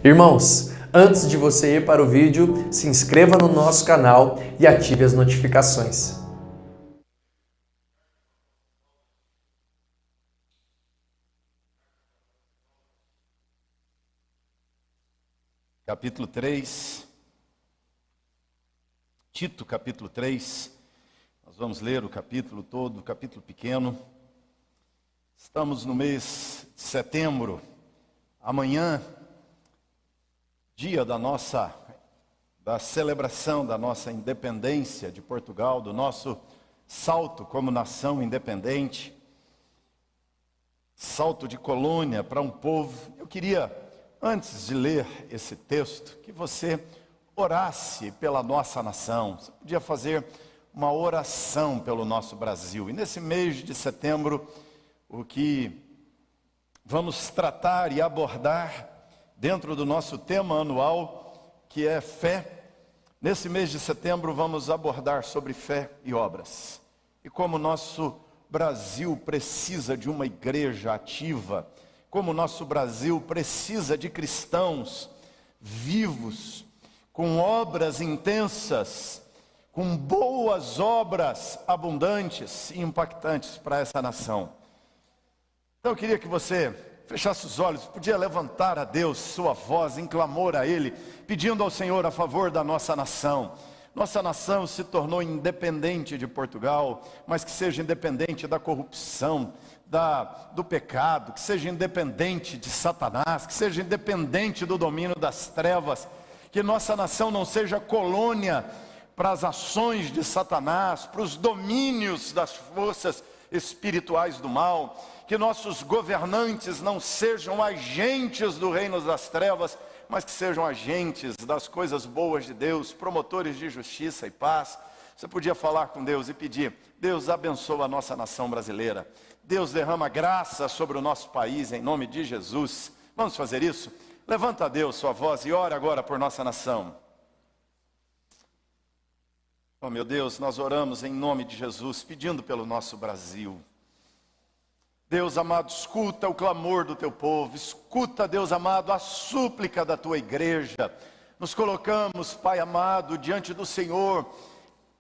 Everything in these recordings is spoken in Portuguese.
Irmãos, antes de você ir para o vídeo, se inscreva no nosso canal e ative as notificações. Capítulo 3, Tito, capítulo 3, nós vamos ler o capítulo todo, o capítulo pequeno. Estamos no mês de setembro, amanhã, dia da celebração da nossa independência de Portugal, do nosso salto como nação independente, salto de colônia para um povo. Eu queria, antes de ler esse texto, que você orasse pela nossa nação. Você podia fazer uma oração pelo nosso Brasil. E nesse mês de setembro, o que vamos tratar e abordar dentro do nosso tema anual, que é fé. Nesse mês de setembro vamos abordar sobre fé e obras. E como nosso Brasil precisa de uma igreja ativa, como o nosso Brasil precisa de cristãos vivos, com obras intensas, com boas obras abundantes e impactantes para essa nação. Então eu queria que você fechasse os olhos, podia levantar a Deus sua voz em clamor a Ele, pedindo ao Senhor a favor da nossa nação. Nossa nação se tornou independente de Portugal, mas que seja independente da corrupção, do pecado, que seja independente de Satanás, que seja independente do domínio das trevas, que nossa nação não seja colônia para as ações de Satanás, para os domínios das forças espirituais do mal, que nossos governantes não sejam agentes do reino das trevas, mas que sejam agentes das coisas boas de Deus, promotores de justiça e paz. Você podia falar com Deus e pedir: Deus abençoa a nossa nação brasileira, Deus derrama graça sobre o nosso país, em nome de Jesus. Vamos fazer isso? Levanta a Deus sua voz e ora agora por nossa nação. Oh meu Deus, nós oramos em nome de Jesus, pedindo pelo nosso Brasil. Deus amado, escuta o clamor do teu povo, escuta, Deus amado, a súplica da tua igreja. Nos colocamos, Pai amado, diante do Senhor,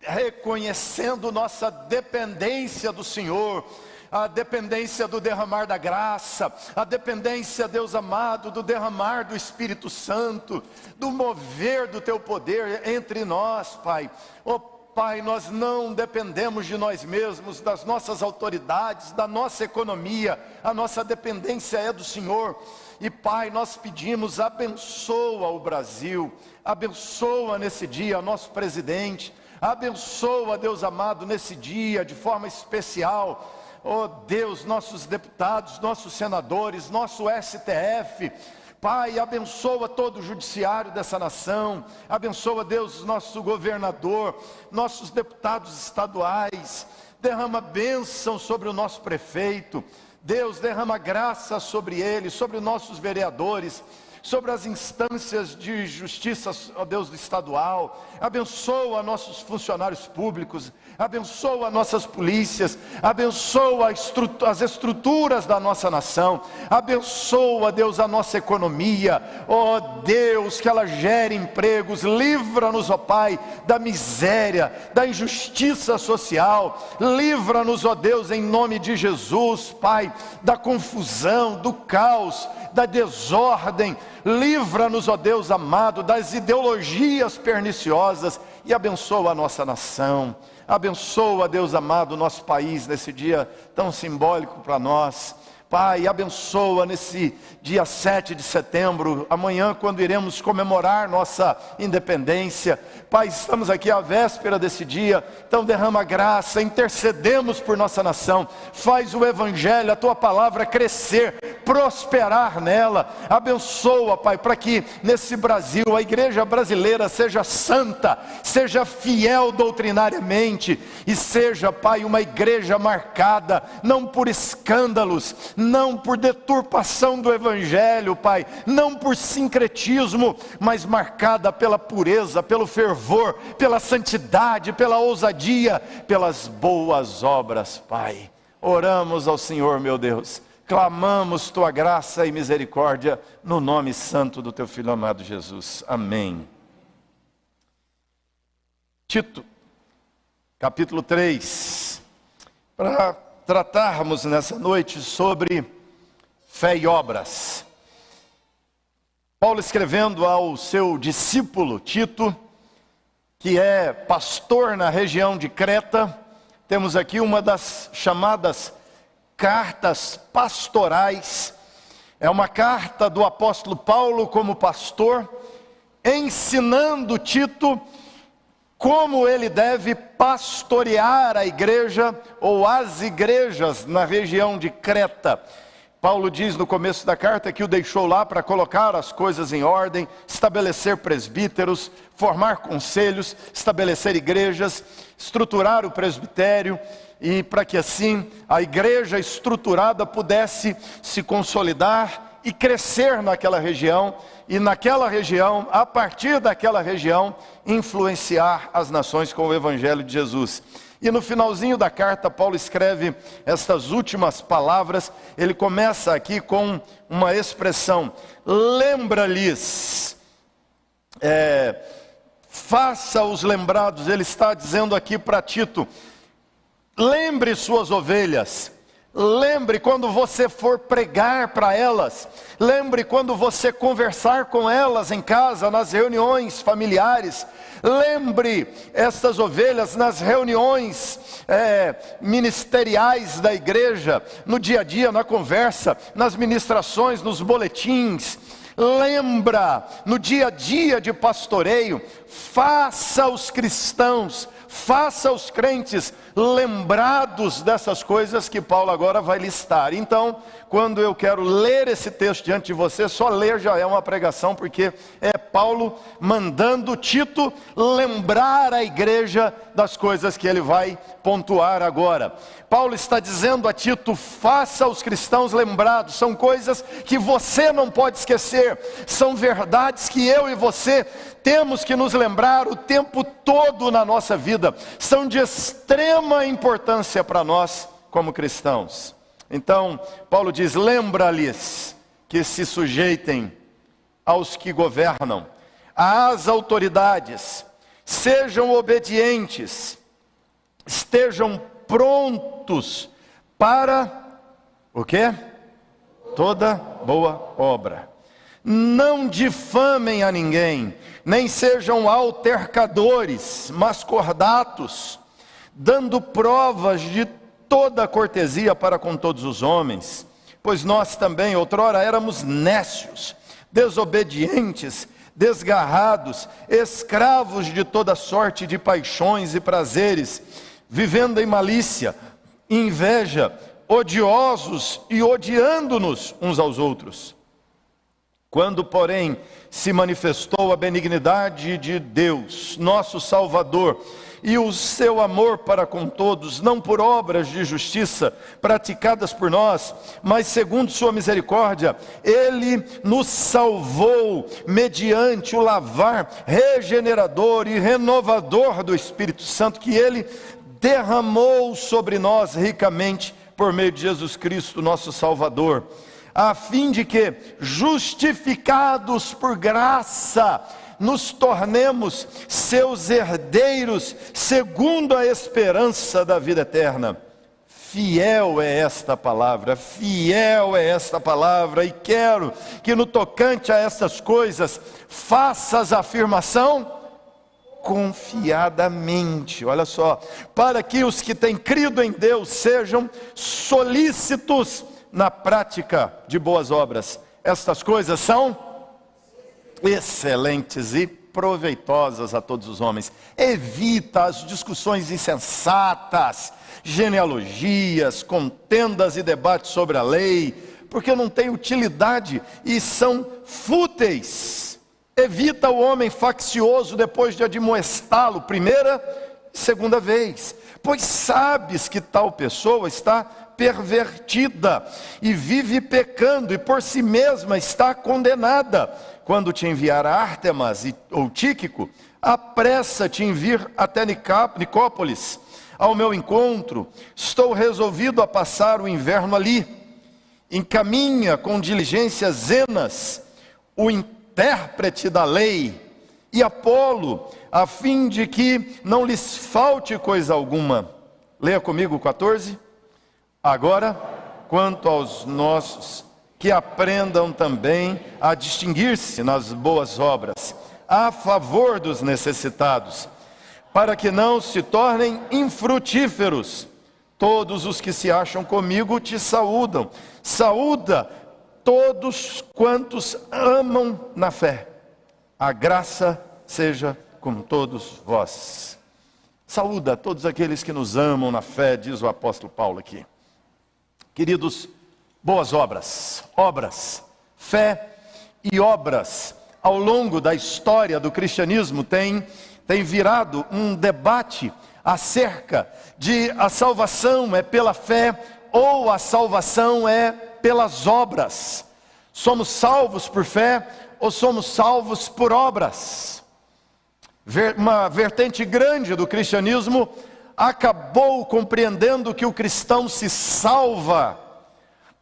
reconhecendo nossa dependência do Senhor, a dependência do derramar da graça, a dependência, Deus amado, do derramar do Espírito Santo, do mover do teu poder entre nós, Pai. Oh Pai, nós não dependemos de nós mesmos, das nossas autoridades, da nossa economia, a nossa dependência é do Senhor. E Pai, nós pedimos, abençoa o Brasil, abençoa nesse dia nosso presidente, abençoa, Deus amado, nesse dia de forma especial, oh Deus, nossos deputados, nossos senadores, nosso STF. Pai, abençoa todo o judiciário dessa nação, abençoa, Deus, nosso governador, nossos deputados estaduais, derrama bênção sobre o nosso prefeito, Deus, derrama graça sobre ele, sobre os nossos vereadores, sobre as instâncias de justiça, ó Deus, do estadual, abençoa nossos funcionários públicos, abençoa nossas polícias, abençoa as estruturas da nossa nação, abençoa, Deus, a nossa economia, ó Deus, que ela gere empregos, livra-nos, ó Pai, da miséria, da injustiça social, livra-nos, ó Deus, em nome de Jesus, Pai, da confusão, do caos, da desordem, livra-nos, ó Deus amado, das ideologias perniciosas e abençoa a nossa nação, abençoa, Deus amado, o nosso país nesse dia tão simbólico para nós. Pai, abençoa nesse dia 7 de setembro, amanhã, quando iremos comemorar nossa independência. Pai, estamos aqui à véspera desse dia, então derrama graça, intercedemos por nossa nação, faz o Evangelho, a Tua palavra crescer, prosperar nela. Abençoa, Pai, para que nesse Brasil, a igreja brasileira seja santa, seja fiel doutrinariamente, e seja, Pai, uma igreja marcada, não por escândalos, não por deturpação do Evangelho, Pai, não por sincretismo, mas marcada pela pureza, pelo fervor, pela santidade, pela ousadia, pelas boas obras, Pai. Oramos ao Senhor, meu Deus, clamamos tua graça e misericórdia no nome santo do teu Filho amado Jesus. Amém. Tito, capítulo 3, para tratarmos nessa noite sobre fé e obras. Paulo escrevendo ao seu discípulo Tito, que é pastor na região de Creta, temos aqui uma das chamadas cartas pastorais. É uma carta do apóstolo Paulo como pastor, ensinando Tito como ele deve pastorear a igreja ou as igrejas na região de Creta. Paulo diz no começo da carta que o deixou lá para colocar as coisas em ordem, estabelecer presbíteros, formar conselhos, estabelecer igrejas, estruturar o presbitério, e para que assim a igreja estruturada pudesse se consolidar e crescer naquela região, e naquela região, a partir daquela região, influenciar as nações com o evangelho de Jesus. E no finalzinho da carta, Paulo escreve estas últimas palavras. Ele começa aqui com uma expressão: lembra-lhes, faça-os lembrados. Ele está dizendo aqui para Tito: lembre suas ovelhas. Lembre quando você for pregar para elas. Lembre quando você conversar com elas em casa, nas reuniões familiares. Lembre essas ovelhas nas reuniões ministeriais da igreja, no dia a dia, na conversa, nas ministrações, nos boletins. Lembra no dia a dia de pastoreio. Faça os cristãos, faça os crentes lembrados dessas coisas que Paulo agora vai listar. Então, quando eu quero ler esse texto diante de você, só ler já é uma pregação, porque é Paulo mandando Tito lembrar a igreja das coisas que ele vai pontuar agora. Paulo está dizendo a Tito: faça os cristãos lembrados. São coisas que você não pode esquecer, são verdades que eu e você temos que nos lembrar o tempo todo na nossa vida, são de extrema importância para nós como cristãos. Então, Paulo diz: lembra-lhes que se sujeitem aos que governam, às autoridades, sejam obedientes, estejam prontos para o quê? Toda boa obra. Não difamem a ninguém, nem sejam altercadores, mas cordatos, dando provas de toda cortesia para com todos os homens. Pois nós também outrora éramos nécios, desobedientes, desgarrados, escravos de toda sorte de paixões e prazeres, vivendo em malícia, inveja, odiosos e odiando-nos uns aos outros. Quando, porém, se manifestou a benignidade de Deus, nosso Salvador, e o seu amor para com todos, não por obras de justiça praticadas por nós, mas segundo sua misericórdia, Ele nos salvou mediante o lavar regenerador e renovador do Espírito Santo, que Ele derramou sobre nós ricamente por meio de Jesus Cristo, nosso Salvador, a fim de que, justificados por graça, nos tornemos seus herdeiros, segundo a esperança da vida eterna. Fiel é esta palavra, e quero que no tocante a essas coisas, faças a afirmação confiadamente. Olha só: para que os que têm crido em Deus sejam solícitos na prática de boas obras. Estas coisas são excelentes e proveitosas a todos os homens. Evita as discussões insensatas, genealogias, contendas e debates sobre a lei, porque não têm utilidade e são fúteis. Evita o homem faccioso depois de admoestá-lo primeira e segunda vez, pois sabes que tal pessoa está pervertida e vive pecando, e por si mesma está condenada. Quando te enviar a Ártemas ou Tíquico, apressa-te em vir até Nicópolis ao meu encontro. Estou resolvido a passar o inverno ali, encaminha com diligência Zenas, o intérprete da lei, e Apolo, a fim de que não lhes falte coisa alguma. Leia comigo o 14. Agora, quanto aos nossos, que aprendam também a distinguir-se nas boas obras, a favor dos necessitados, para que não se tornem infrutíferos. Todos os que se acham comigo te saúdam. Saúda todos quantos amam na fé. A graça seja com todos vós. Saúda todos aqueles que nos amam na fé, diz o apóstolo Paulo aqui. Queridos, boas obras, fé e obras, ao longo da história do cristianismo, tem virado um debate acerca de a salvação é pela fé ou a salvação é pelas obras. Somos salvos por fé ou somos salvos por obras? Uma vertente grande do cristianismo acabou compreendendo que o cristão se salva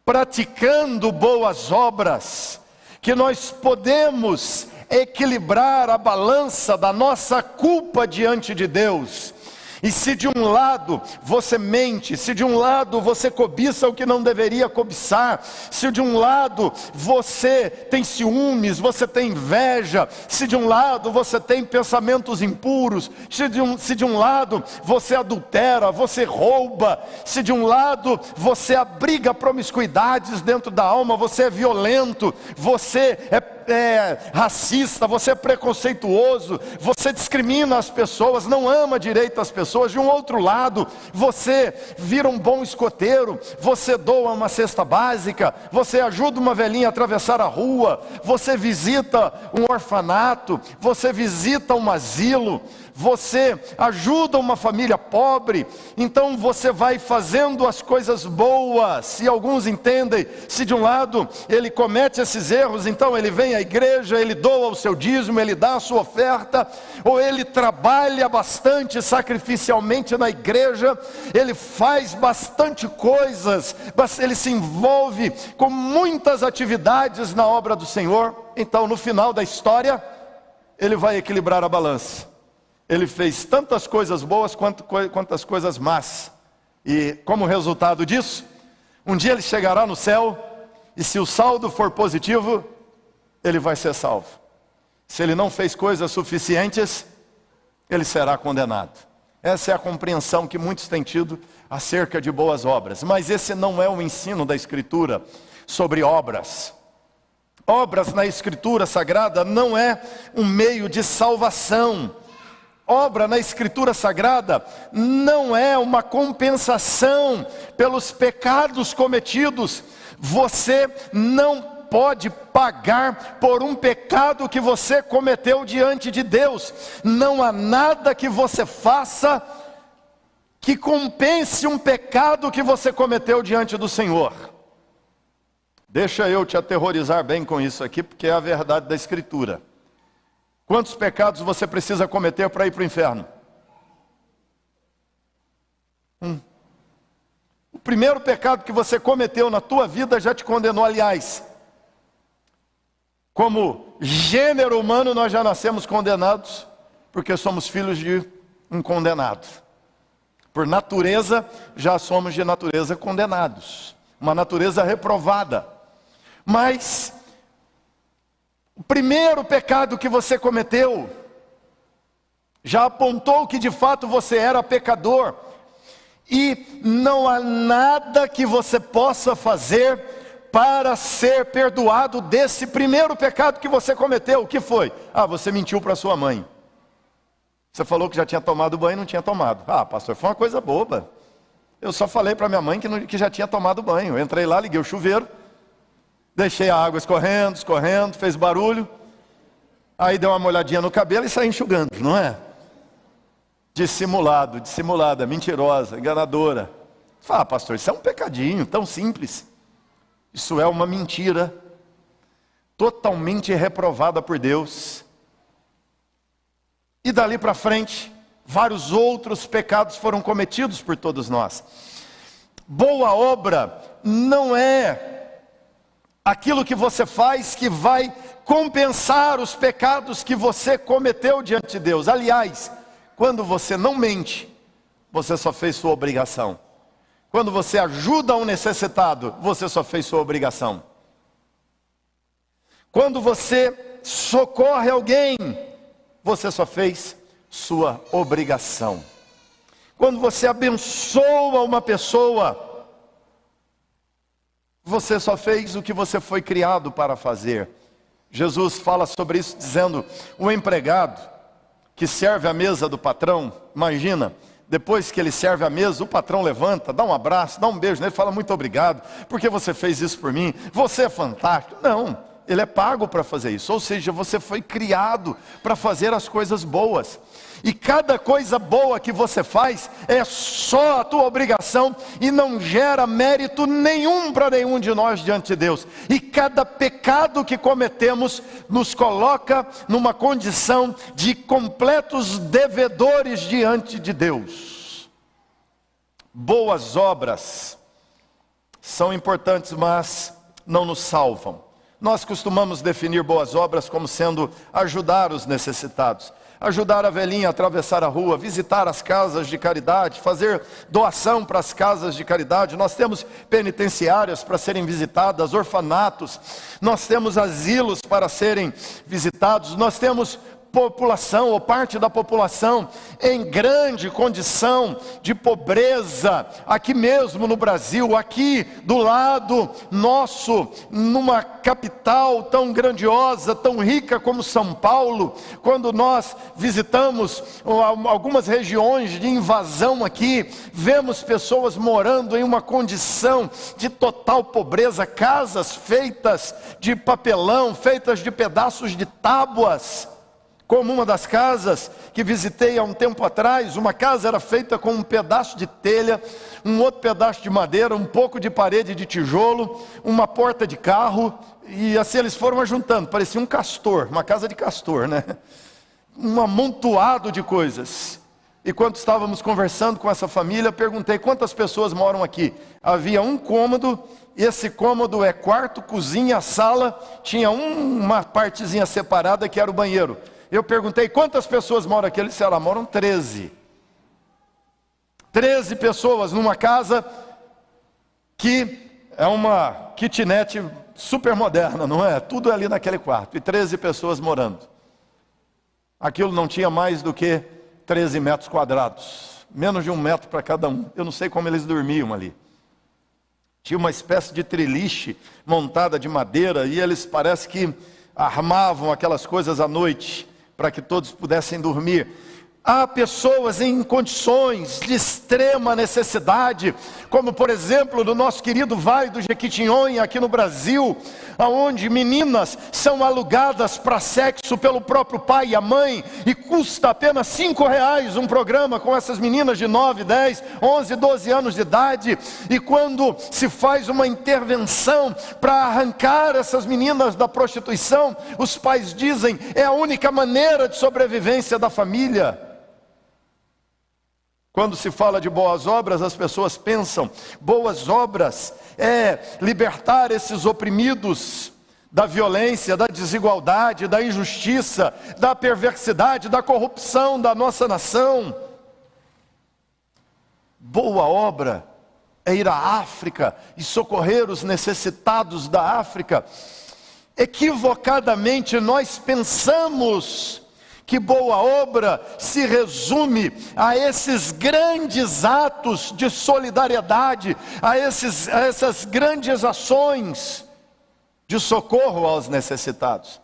praticando boas obras, que nós podemos equilibrar a balança da nossa culpa diante de Deus. E se de um lado você mente, se de um lado você cobiça o que não deveria cobiçar, se de um lado você tem ciúmes, você tem inveja, se de um lado você tem pensamentos impuros, se de um lado você adultera, você rouba, se de um lado você abriga promiscuidades dentro da alma, você é violento, você é racista, você é preconceituoso, você discrimina as pessoas, não ama direito as pessoas. De um outro lado, você vira um bom escoteiro, você doa uma cesta básica, você ajuda uma velhinha a atravessar a rua, você visita um orfanato, você visita um asilo, você ajuda uma família pobre. Então você vai fazendo as coisas boas. E alguns entendem, se de um lado ele comete esses erros, então ele vem à igreja, ele doa o seu dízimo, ele dá a sua oferta, ou ele trabalha bastante sacrificialmente na igreja, ele faz bastante coisas, ele se envolve com muitas atividades na obra do Senhor. Então no final da história, ele vai equilibrar a balança. Ele fez tantas coisas boas quantas coisas más. E como resultado disso, um dia ele chegará no céu, e se o saldo for positivo, ele vai ser salvo. Se ele não fez coisas suficientes, ele será condenado. Essa é a compreensão que muitos têm tido acerca de boas obras. Mas esse não é o ensino da Escritura sobre obras. Obras na Escritura Sagrada não é um meio de salvação. Obra na Escritura Sagrada não é uma compensação pelos pecados cometidos. Você não pode pagar por um pecado que você cometeu diante de Deus. Não há nada que você faça que compense um pecado que você cometeu diante do Senhor. Deixa eu te aterrorizar bem com isso aqui, porque é a verdade da Escritura. Quantos pecados você precisa cometer para ir para o inferno? O primeiro pecado que você cometeu na tua vida já te condenou. Aliás, como gênero humano, nós já nascemos condenados, porque somos filhos de um condenado. Por natureza, já somos de natureza condenados, uma natureza reprovada. Mas o primeiro pecado que você cometeu já apontou que de fato você era pecador. E não há nada que você possa fazer para ser perdoado desse primeiro pecado que você cometeu. O que foi? Você mentiu para sua mãe. Você falou que já tinha tomado banho e não tinha tomado. Pastor, foi uma coisa boba. Eu só falei para minha mãe que já tinha tomado banho. Eu entrei lá, liguei o chuveiro, deixei a água escorrendo, fez barulho. Aí deu uma molhadinha no cabelo e saí enxugando, não é? Dissimulada, mentirosa, enganadora. Pastor, isso é um pecadinho tão simples. Isso é uma mentira totalmente reprovada por Deus. E dali para frente, vários outros pecados foram cometidos por todos nós. Boa obra não é aquilo que você faz que vai compensar os pecados que você cometeu diante de Deus. Aliás, quando você não mente, você só fez sua obrigação. Quando você ajuda um necessitado, você só fez sua obrigação. Quando você socorre alguém, você só fez sua obrigação. Quando você abençoa uma pessoa, você só fez o que você foi criado para fazer. Jesus fala sobre isso dizendo, o empregado que serve à mesa do patrão, imagina, depois que ele serve à mesa, o patrão levanta, dá um abraço, dá um beijo nele, fala muito obrigado, porque você fez isso por mim, você é fantástico. Não, ele é pago para fazer isso, ou seja, você foi criado para fazer as coisas boas. E cada coisa boa que você faz é só a tua obrigação e não gera mérito nenhum para nenhum de nós diante de Deus. E cada pecado que cometemos nos coloca numa condição de completos devedores diante de Deus. Boas obras são importantes, mas não nos salvam. Nós costumamos definir boas obras como sendo ajudar os necessitados. Ajudar a velhinha a atravessar a rua, visitar as casas de caridade, fazer doação para as casas de caridade. Nós temos penitenciárias para serem visitadas, orfanatos, nós temos asilos para serem visitados, nós temos população ou parte da população em grande condição de pobreza, aqui mesmo no Brasil, aqui do lado nosso, numa capital tão grandiosa, tão rica como São Paulo. Quando nós visitamos algumas regiões de invasão aqui, vemos pessoas morando em uma condição de total pobreza, casas feitas de papelão, feitas de pedaços de tábuas. Como uma das casas que visitei há um tempo atrás, uma casa era feita com um pedaço de telha, um outro pedaço de madeira, um pouco de parede de tijolo, uma porta de carro, e assim eles foram ajuntando, parecia um castor, uma casa de castor, né? Um amontoado de coisas. E quando estávamos conversando com essa família, perguntei quantas pessoas moram aqui. Havia um cômodo, esse cômodo é quarto, cozinha, sala, tinha uma partezinha separada que era o banheiro. Eu perguntei quantas pessoas moram aqui, ele disse, moram 13. 13 pessoas numa casa que é uma kitnet super moderna, não é? Tudo ali naquele quarto, e 13 pessoas morando. Aquilo não tinha mais do que 13 metros quadrados, menos de 1 metro para cada um. Eu não sei como eles dormiam ali. Tinha uma espécie de triliche montada de madeira, e eles parece que armavam aquelas coisas à noite, para que todos pudessem dormir. Há pessoas em condições de extrema necessidade, como por exemplo no nosso querido Vale do Jequitinhonha, aqui no Brasil, onde meninas são alugadas para sexo pelo próprio pai e a mãe, e custa apenas R$5 um programa com essas meninas de 9, 10, 11, 12 anos de idade, e quando se faz uma intervenção para arrancar essas meninas da prostituição, os pais dizem, é a única maneira de sobrevivência da família. Quando se fala de boas obras, as pessoas pensam, boas obras é libertar esses oprimidos da violência, da desigualdade, da injustiça, da perversidade, da corrupção da nossa nação. Boa obra é ir à África e socorrer os necessitados da África. Equivocadamente nós pensamos que boa obra se resume a esses grandes atos de solidariedade, a essas grandes ações de socorro aos necessitados.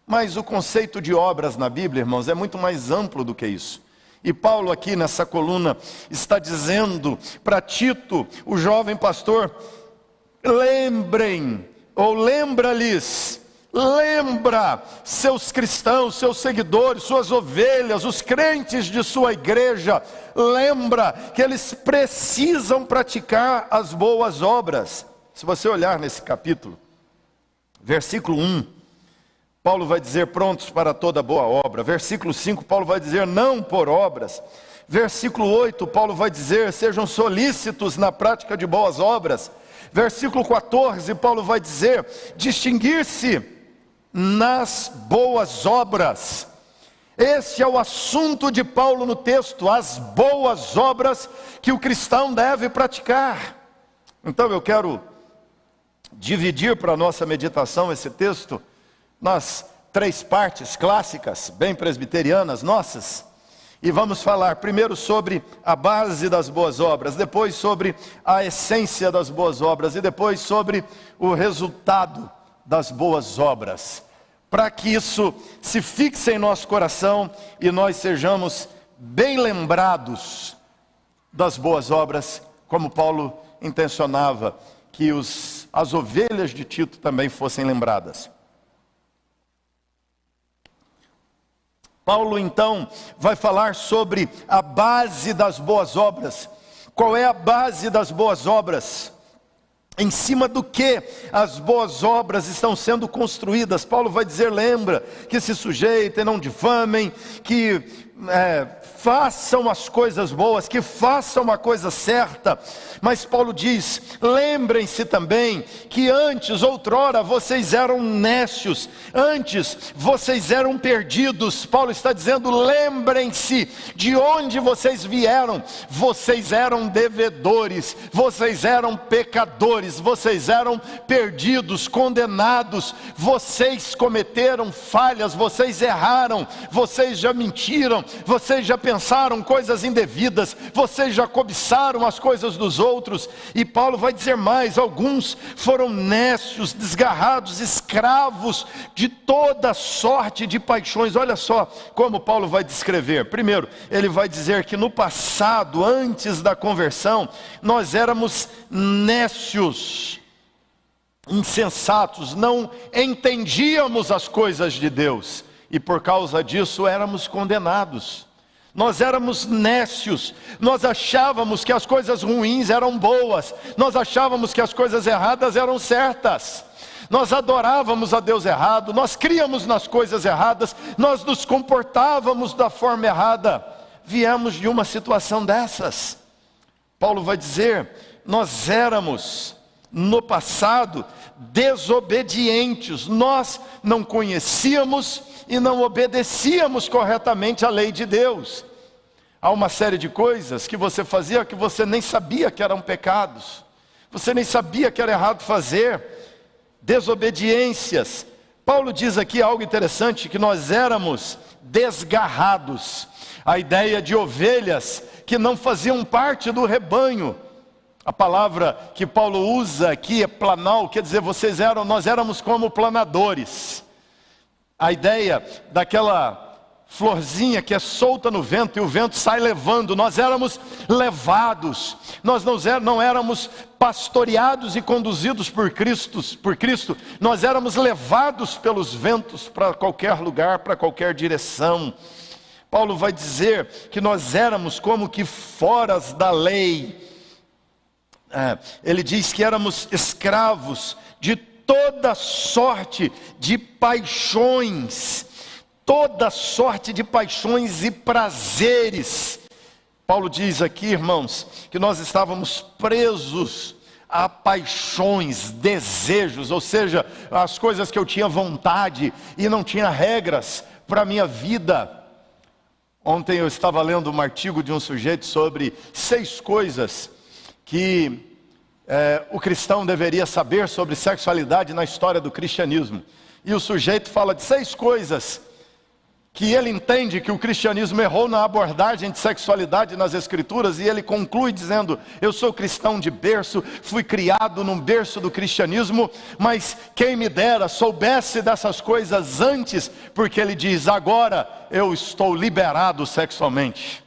Mas o conceito de obras na Bíblia, irmãos, é muito mais amplo do que isso. E Paulo aqui nessa coluna está dizendo para Tito, o jovem pastor, lembrem, ou lembra-lhes, lembra seus cristãos, seus seguidores, suas ovelhas, os crentes de sua igreja, lembra que eles precisam praticar as boas obras. Se você olhar nesse capítulo, versículo 1, Paulo vai dizer prontos para toda boa obra. Versículo 5, Paulo vai dizer não por obras. Versículo 8, Paulo vai dizer sejam solícitos na prática de boas obras. Versículo 14, Paulo vai dizer: distinguir-se nas boas obras. Esse é o assunto de Paulo no texto, as boas obras que o cristão deve praticar. Então eu quero dividir para a nossa meditação esse texto nas 3 partes clássicas, bem presbiterianas nossas. E vamos falar primeiro sobre a base das boas obras, depois sobre a essência das boas obras e depois sobre o resultado das boas obras, para que isso se fixe em nosso coração e nós sejamos bem lembrados das boas obras, como Paulo intencionava que as ovelhas de Tito também fossem lembradas. Paulo então vai falar sobre a base das boas obras. Qual é a base das boas obras? Em cima do que as boas obras estão sendo construídas? Paulo vai dizer: lembra, que se sujeitem, não difamem, que façam as coisas boas, que façam a coisa certa. Mas Paulo diz: lembrem-se também que antes, outrora, vocês eram nécios, antes vocês eram perdidos. Paulo está dizendo: lembrem-se de onde vocês vieram. Vocês eram devedores, vocês eram pecadores, vocês eram perdidos, condenados, vocês cometeram falhas, vocês erraram, vocês já mentiram, vocês já pensaram coisas indevidas, vocês já cobiçaram as coisas dos outros. E Paulo vai dizer mais: alguns foram nécios, desgarrados, escravos de toda sorte de paixões. Olha só como Paulo vai descrever. Primeiro, ele vai dizer que no passado, antes da conversão, nós éramos nécios, insensatos, não entendíamos as coisas de Deus, e por causa disso éramos condenados. Nós éramos nécios, nós achávamos que as coisas ruins eram boas, nós achávamos que as coisas erradas eram certas, nós adorávamos a Deus errado, nós críamos nas coisas erradas, nós nos comportávamos da forma errada. Viemos de uma situação dessas. Paulo vai dizer: nós éramos no passado desobedientes, nós não conhecíamos e não obedecíamos corretamente a lei de Deus. Há uma série de coisas que você fazia que você nem sabia que eram pecados, você nem sabia que era errado fazer, desobediências. Paulo diz aqui algo interessante, que nós éramos desgarrados, a ideia de ovelhas que não faziam parte do rebanho. A palavra que Paulo usa aqui é planal, quer dizer, nós éramos como planadores. A ideia daquela florzinha que é solta no vento e o vento sai levando. Nós éramos levados, nós não éramos pastoreados e conduzidos por Cristo, nós éramos levados pelos ventos para qualquer lugar, para qualquer direção. Paulo vai dizer que nós éramos como que fora da lei. Ele diz que éramos escravos de toda sorte de paixões, toda sorte de paixões e prazeres. Paulo diz aqui, irmãos, que nós estávamos presos a paixões, desejos, ou seja, as coisas que eu tinha vontade e não tinha regras para a minha vida. Ontem eu estava lendo um artigo de um sujeito sobre 6 coisas que o cristão deveria saber sobre sexualidade na história do cristianismo. E o sujeito fala de 6 coisas que ele entende que o cristianismo errou na abordagem de sexualidade nas escrituras, e ele conclui dizendo: eu sou cristão de berço, fui criado num berço do cristianismo, mas quem me dera soubesse dessas coisas antes, porque ele diz: agora eu estou liberado sexualmente.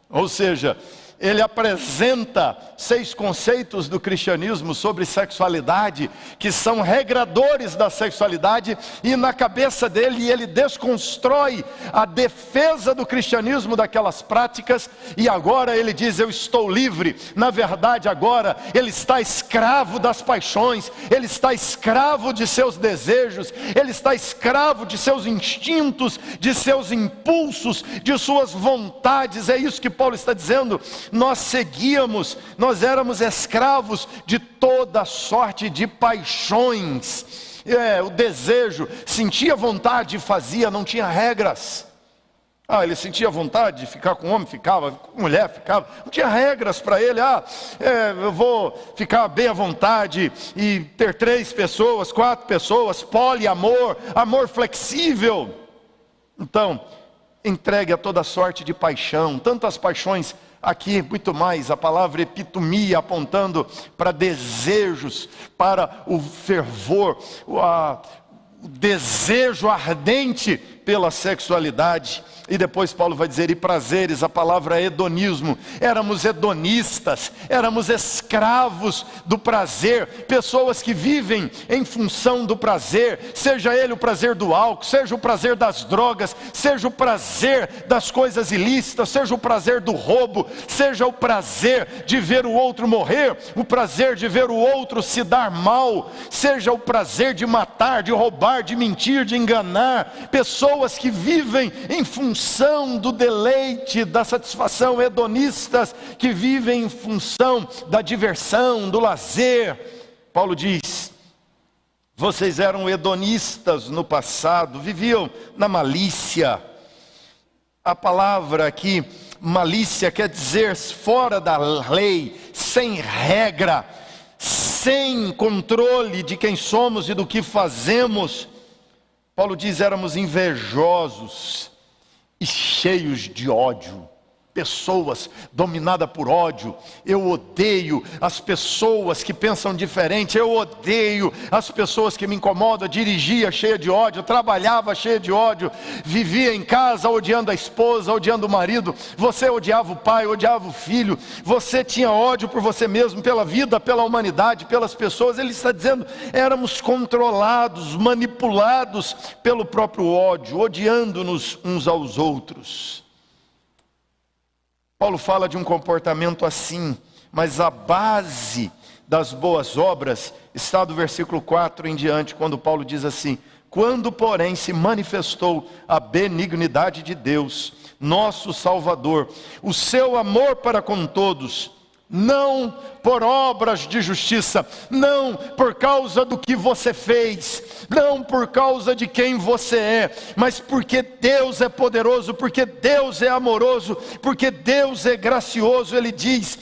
Ou seja, ele apresenta 6 conceitos do cristianismo sobre sexualidade, que são regradores da sexualidade, e na cabeça dele ele desconstrói a defesa do cristianismo daquelas práticas, e agora ele diz: eu estou livre. Na verdade agora ele está escravo das paixões, ele está escravo de seus desejos, ele está escravo de seus instintos, de seus impulsos, de suas vontades. É isso que Paulo está dizendo. nós seguíamos, nós éramos escravos de toda sorte de paixões. O desejo, sentia vontade e fazia, não tinha regras. Ele sentia vontade de ficar com homem, ficava, com mulher, ficava. Não tinha regras para ele. Eu vou ficar bem à vontade e ter 3 pessoas, 4 pessoas, poliamor, amor flexível. Então, entregue a toda sorte de paixão, tantas paixões aqui, muito mais, a palavra epitomia, apontando para desejos, para o fervor, o desejo ardente pela sexualidade. E depois Paulo vai dizer, e prazeres, a palavra hedonismo. Éramos hedonistas, éramos escravos do prazer, pessoas que vivem em função do prazer, seja ele o prazer do álcool, seja o prazer das drogas, seja o prazer das coisas ilícitas, seja o prazer do roubo, seja o prazer de ver o outro morrer, o prazer de ver o outro se dar mal, seja o prazer de matar, de roubar, de mentir, de enganar, pessoas que vivem em função do deleite, da satisfação, hedonistas que vivem em função da diversão, do lazer. Paulo diz, vocês eram hedonistas no passado, viviam na malícia. A palavra aqui, malícia, quer dizer fora da lei, sem regra, sem controle de quem somos e do que fazemos. Paulo diz, éramos invejosos e cheios de ódio, pessoas dominadas por ódio. Eu odeio as pessoas que pensam diferente, eu odeio as pessoas que me incomodam. Dirigia cheia de ódio, trabalhava cheia de ódio, vivia em casa odiando a esposa, odiando o marido. Você odiava o pai, odiava o filho, você tinha ódio por você mesmo, pela vida, pela humanidade, pelas pessoas. Ele está dizendo, éramos controlados, manipulados pelo próprio ódio, odiando-nos uns aos outros. Paulo fala de um comportamento assim, mas a base das boas obras está do versículo 4 em diante, quando Paulo diz assim, quando porém se manifestou a benignidade de Deus, nosso Salvador, o seu amor para com todos, não por obras de justiça, não por causa do que você fez, não por causa de quem você é, mas porque Deus é poderoso, porque Deus é amoroso, porque Deus é gracioso. Ele diz,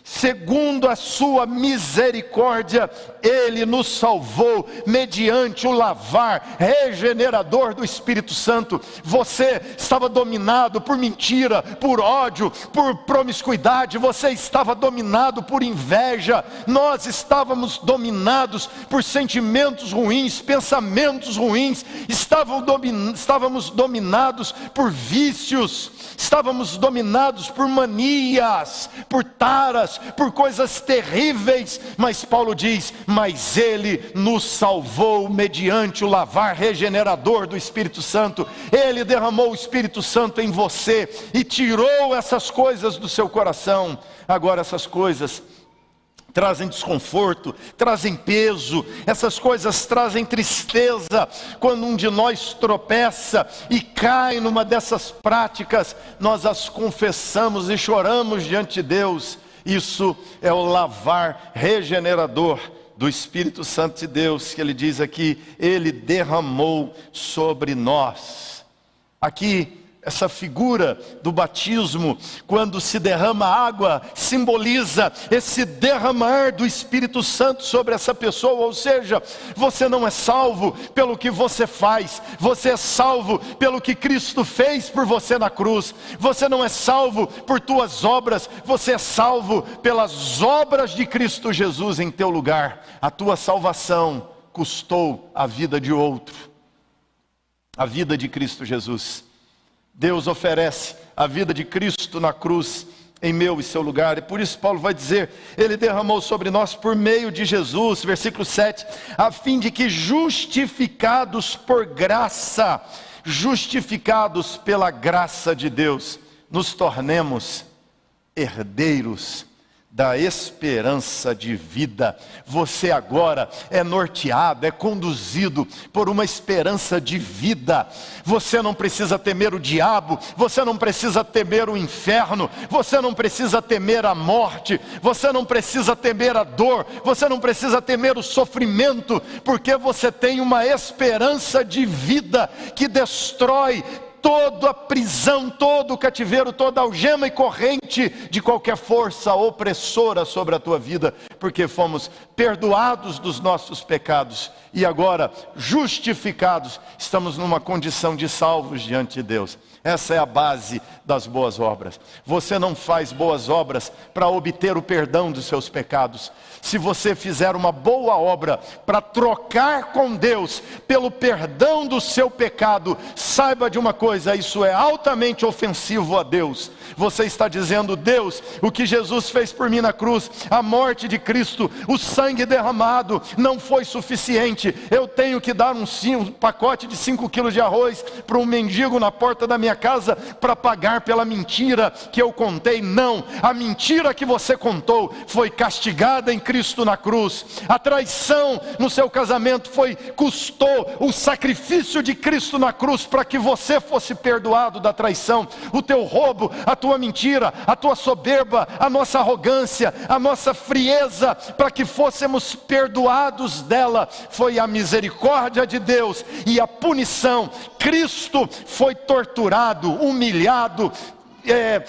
segundo a sua misericórdia, Ele nos salvou mediante o lavar regenerador do Espírito Santo. Você estava dominado por mentira, por ódio, por promiscuidade, você estava dominado por inveja, nós estávamos dominados por sentimentos ruins, pensamentos ruins, estávamos dominados por vícios, estávamos dominados por manias, por taras, por coisas terríveis. Mas Paulo diz, mas Ele nos salvou mediante o lavar regenerador do Espírito Santo. Ele derramou o Espírito Santo em você e tirou essas coisas do seu coração. Agora essas coisas trazem desconforto, trazem peso, essas coisas trazem tristeza. Quando um de nós tropeça e cai numa dessas práticas, nós as confessamos e choramos diante de Deus. Isso é o lavar regenerador do Espírito Santo de Deus, que ele diz aqui, Ele derramou sobre nós. Aqui, essa figura do batismo, quando se derrama água, simboliza esse derramar do Espírito Santo sobre essa pessoa. Ou seja, você não é salvo pelo que você faz, você é salvo pelo que Cristo fez por você na cruz. Você não é salvo por tuas obras, você é salvo pelas obras de Cristo Jesus em teu lugar. A tua salvação custou a vida de outro, a vida de Cristo Jesus. Deus oferece a vida de Cristo na cruz em meu e seu lugar. E por isso Paulo vai dizer, Ele derramou sobre nós por meio de Jesus, versículo 7, a fim de que justificados por graça, justificados pela graça de Deus, nos tornemos herdeiros da esperança de vida. Você agora é norteado, é conduzido por uma esperança de vida. Você não precisa temer o diabo, você não precisa temer o inferno, você não precisa temer a morte, você não precisa temer a dor, você não precisa temer o sofrimento, porque você tem uma esperança de vida que destrói toda a prisão, todo o cativeiro, toda algema e corrente de qualquer força opressora sobre a tua vida, porque fomos perdoados dos nossos pecados e agora justificados, estamos numa condição de salvos diante de Deus. Essa é a base das boas obras. Você não faz boas obras para obter o perdão dos seus pecados. Se você fizer uma boa obra para trocar com Deus pelo perdão do seu pecado, saiba de uma coisa, isso é altamente ofensivo a Deus. Você está dizendo: Deus, o que Jesus fez por mim na cruz, a morte de Cristo, o sangue derramado, não foi suficiente. Eu tenho que dar um pacote de 5 quilos de arroz para um mendigo na porta da minha casa para pagar pela mentira que eu contei. Não, a mentira que você contou foi castigada em Cristo na cruz. A traição no seu casamento custou o sacrifício de Cristo na cruz para que você fosse perdoado da traição. O teu roubo, a tua mentira, a tua soberba, a nossa arrogância, a nossa frieza, para que fôssemos perdoados dela, foi a misericórdia de Deus e a punição. Cristo foi torturado, humilhado,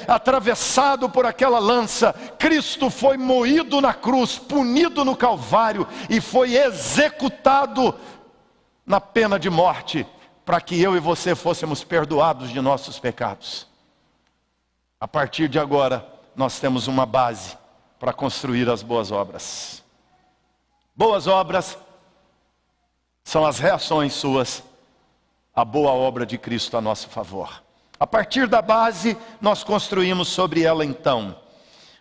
atravessado por aquela lança. Cristo foi moído na cruz, punido no Calvário e foi executado na pena de morte, para que eu e você fôssemos perdoados de nossos pecados. A partir de agora, nós temos uma base para construir as boas obras. Boas obras são as reações suas à boa obra de Cristo a nosso favor. A partir da base, nós construímos sobre ela então.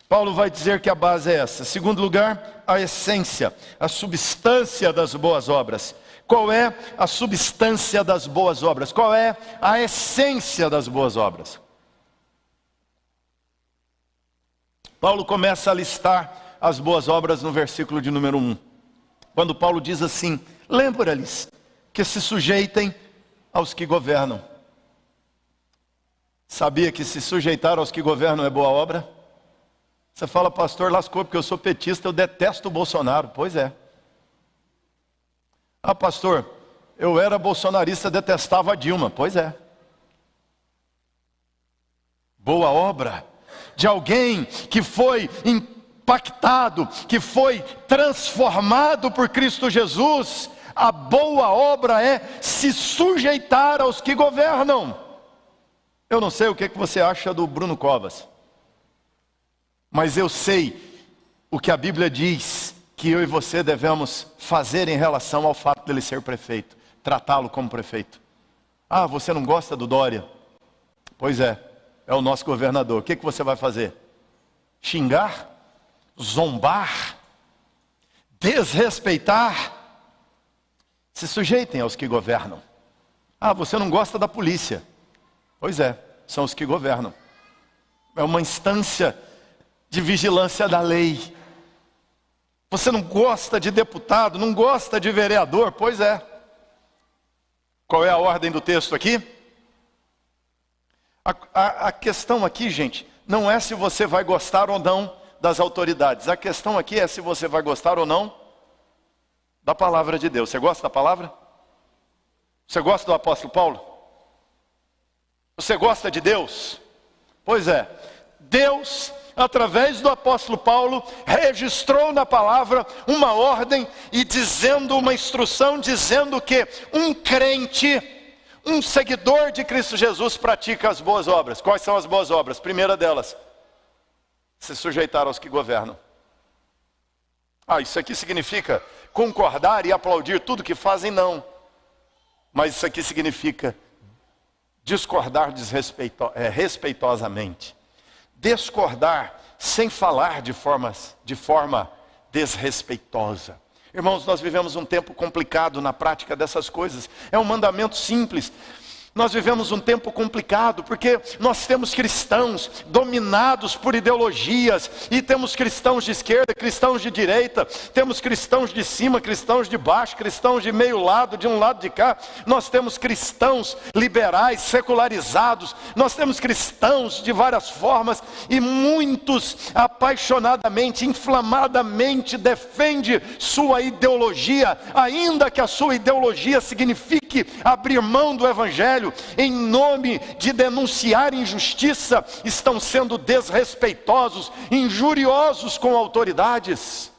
Paulo vai dizer que a base é essa. Segundo lugar, a essência, a substância das boas obras. Qual é a substância das boas obras? Qual é a essência das boas obras? Paulo começa a listar as boas obras no versículo de número 1. Quando Paulo diz assim: lembra-lhes que se sujeitem aos que governam. Sabia que se sujeitar aos que governam é boa obra? Você fala: pastor, lascou porque eu sou petista, eu detesto o Bolsonaro. Pois é. Ah, pastor, eu era bolsonarista, detestava a Dilma. Pois é. Boa obra de alguém que foi impactado, que foi transformado por Cristo Jesus. A boa obra é se sujeitar aos que governam. Eu não sei o que você acha do Bruno Covas, mas eu sei o que a Bíblia diz que eu e você devemos fazer em relação ao fato dele ser prefeito, tratá-lo como prefeito. Ah, você não gosta do Dória? Pois é o nosso governador. O que você vai fazer? Xingar? Zombar? Desrespeitar? Se sujeitem aos que governam. Ah, você não gosta da polícia? Pois é, são os que governam. É uma instância de vigilância da lei. Você não gosta de deputado, não gosta de vereador? Pois é. Qual é a ordem do texto aqui? A questão aqui, gente, não é se você vai gostar ou não das autoridades. A questão aqui é se você vai gostar ou não da palavra de Deus. Você gosta da palavra? Você gosta do apóstolo Paulo? Você gosta de Deus? Pois é. Deus, através do apóstolo Paulo, registrou na palavra uma ordem e dizendo uma instrução, dizendo que um crente, um seguidor de Cristo Jesus pratica as boas obras. Quais são as boas obras? Primeira delas, se sujeitar aos que governam. Ah, isso aqui significa concordar e aplaudir tudo que fazem? Não. Mas isso aqui significa discordar respeitosamente. Discordar sem falar de forma desrespeitosa. Irmãos, nós vivemos um tempo complicado na prática dessas coisas. É um mandamento simples. Nós vivemos um tempo complicado, porque nós temos cristãos dominados por ideologias, e temos cristãos de esquerda, cristãos de direita, temos cristãos de cima, cristãos de baixo, cristãos de meio lado, de um lado de cá, nós temos cristãos liberais, secularizados, nós temos cristãos de várias formas, e muitos apaixonadamente, inflamadamente defendem sua ideologia, ainda que a sua ideologia signifique abrir mão do Evangelho, em nome de denunciar injustiça, estão sendo desrespeitosos, injuriosos com autoridades.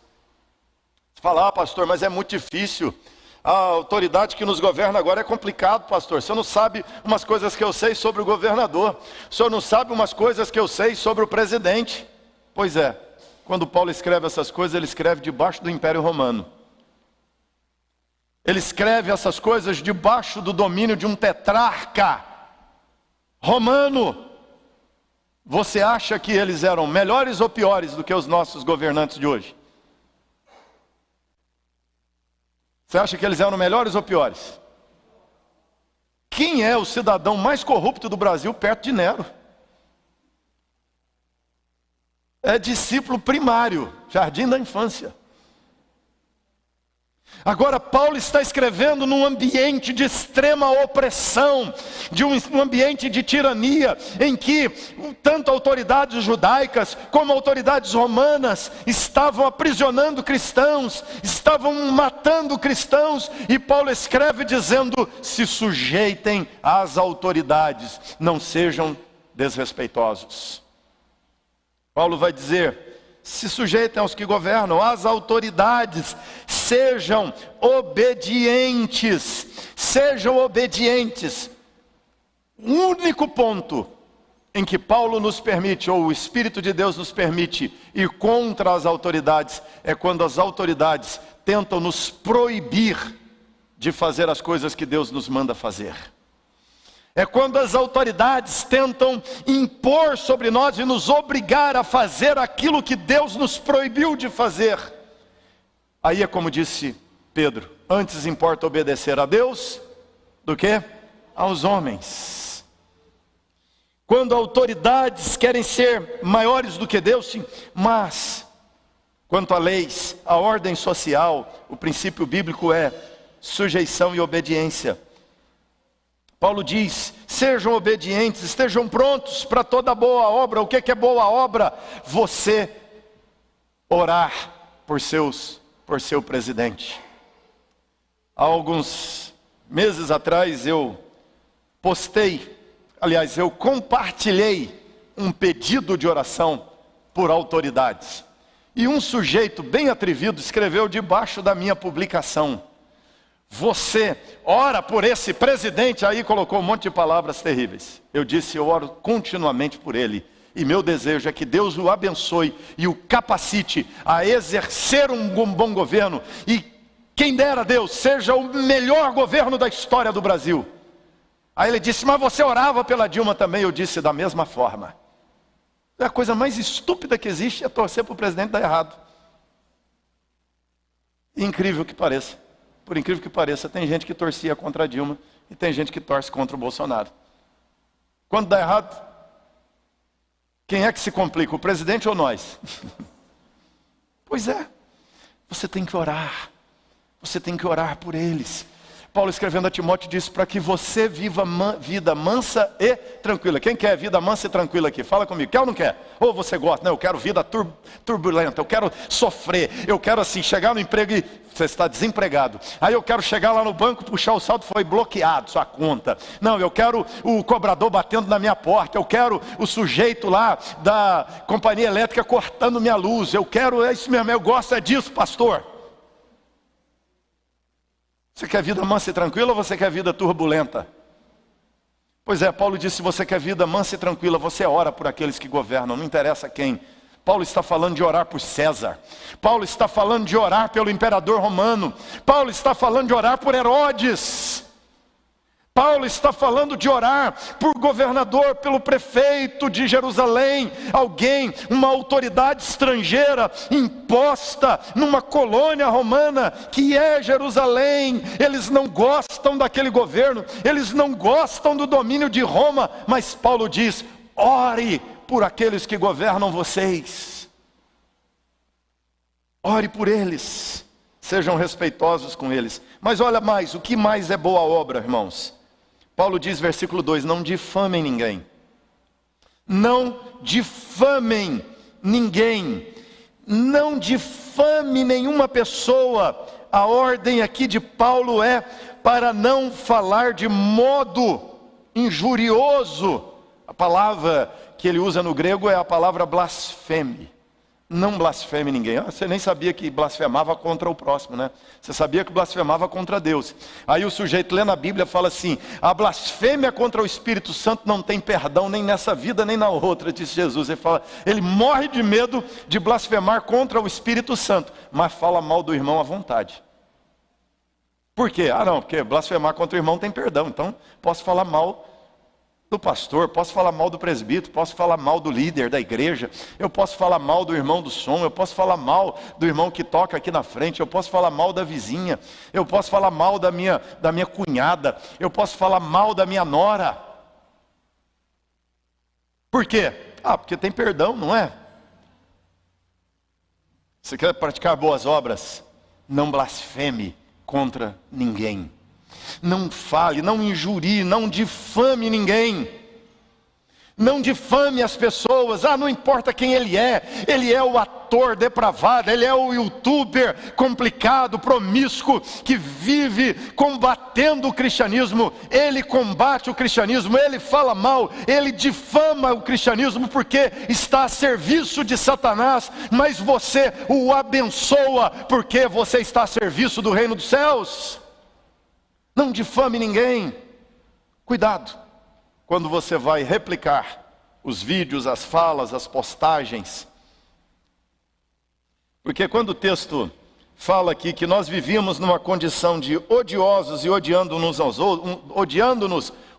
Você fala, pastor, mas é muito difícil, a autoridade que nos governa agora é complicado, pastor. O senhor não sabe umas coisas que eu sei sobre o governador, o senhor não sabe umas coisas que eu sei sobre o presidente. Pois é, quando Paulo escreve essas coisas, ele escreve debaixo do Império Romano. Ele escreve essas coisas debaixo do domínio de um tetrarca romano. Você acha que eles eram melhores ou piores do que os nossos governantes de hoje? Você acha que eles eram melhores ou piores? Quem é o cidadão mais corrupto do Brasil perto de Nero? É discípulo primário, jardim da infância. Agora Paulo está escrevendo num ambiente de extrema opressão, de um ambiente de tirania, em que tanto autoridades judaicas como autoridades romanas estavam aprisionando cristãos, estavam matando cristãos, e Paulo escreve dizendo, se sujeitem às autoridades, não sejam desrespeitosos. Paulo vai dizer, se sujeitem aos que governam, às autoridades, sejam obedientes, sejam obedientes. O único ponto em que Paulo nos permite, ou o Espírito de Deus nos permite ir contra as autoridades, é quando as autoridades tentam nos proibir de fazer as coisas que Deus nos manda fazer. É quando as autoridades tentam impor sobre nós e nos obrigar a fazer aquilo que Deus nos proibiu de fazer. Aí é como disse Pedro, antes importa obedecer a Deus do que aos homens. Quando autoridades querem ser maiores do que Deus, sim, mas quanto a leis, a ordem social, o princípio bíblico é sujeição e obediência. Paulo diz, sejam obedientes, estejam prontos para toda boa obra. O que é boa obra? Você orar por seu presidente. Há alguns meses atrás eu compartilhei um pedido de oração por autoridades. E um sujeito bem atrevido escreveu debaixo da minha publicação, você ora por esse presidente, aí colocou um monte de palavras terríveis. Eu disse, eu oro continuamente por ele, e meu desejo é que Deus o abençoe e o capacite a exercer um bom governo, e quem dera Deus, seja o melhor governo da história do Brasil. Aí ele disse, mas você orava pela Dilma também? Eu disse, da mesma forma. A coisa mais estúpida que existe é torcer para o presidente dar errado. Incrível que pareça. Por incrível que pareça, tem gente que torcia contra a Dilma e tem gente que torce contra o Bolsonaro. Quando dá errado, quem é que se complica, o presidente ou nós? Pois é, você tem que orar por eles. Paulo escrevendo a Timóteo disse, para que você viva vida mansa e tranquila. Quem quer vida mansa e tranquila aqui? Fala comigo, quer ou não quer? Ou você gosta? Não, eu quero vida turbulenta, eu quero sofrer, eu quero assim, chegar no emprego e você está desempregado. Aí eu quero chegar lá no banco, puxar o saldo, foi bloqueado sua conta. Não, eu quero o cobrador batendo na minha porta, eu quero o sujeito lá da companhia elétrica cortando minha luz, é isso mesmo, eu gosto disso, pastor. Você quer vida mansa e tranquila ou você quer vida turbulenta? Pois é, Paulo disse, se você quer vida mansa e tranquila, você ora por aqueles que governam, não interessa quem. Paulo está falando de orar por César. Paulo está falando de orar pelo imperador romano. Paulo está falando de orar por Herodes. Paulo está falando de orar por governador, pelo prefeito de Jerusalém, alguém, uma autoridade estrangeira imposta numa colônia romana que é Jerusalém. Eles não gostam daquele governo, eles não gostam do domínio de Roma, mas Paulo diz: ore por aqueles que governam vocês, ore por eles, sejam respeitosos com eles. Mas olha mais, o que mais é boa obra, irmãos? Paulo diz, versículo 2, não difamem ninguém. Não difamem ninguém. Não difame nenhuma pessoa. A ordem aqui de Paulo é para não falar de modo injurioso. A palavra que ele usa no grego é a palavra blasfeme. Não blasfeme ninguém. Você nem sabia que blasfemava contra o próximo, né? Você sabia que blasfemava contra Deus. Aí o sujeito lê na Bíblia e fala assim: a blasfêmia contra o Espírito Santo não tem perdão nem nessa vida nem na outra, disse Jesus. Ele morre de medo de blasfemar contra o Espírito Santo, mas fala mal do irmão à vontade. Por quê? Não, porque blasfemar contra o irmão tem perdão. Então posso falar mal do pastor, posso falar mal do presbítero, posso falar mal do líder da igreja, eu posso falar mal do irmão do som, eu posso falar mal do irmão que toca aqui na frente, eu posso falar mal da vizinha, eu posso falar mal da minha cunhada, eu posso falar mal da minha nora. Por quê? Porque tem perdão, não é? Você quer praticar boas obras? Não blasfeme contra ninguém. Não fale, não injurie, não difame ninguém. Não difame as pessoas. Não importa quem ele é o ator depravado, ele é o youtuber complicado, promíscuo, que vive combatendo o cristianismo. Ele combate o cristianismo, ele fala mal, ele difama o cristianismo porque está a serviço de Satanás, mas você o abençoa porque você está a serviço do reino dos céus. Não difame ninguém. Cuidado quando você vai replicar os vídeos, as falas, as postagens. Porque quando o texto fala aqui que nós vivíamos numa condição de odiosos e odiando-nos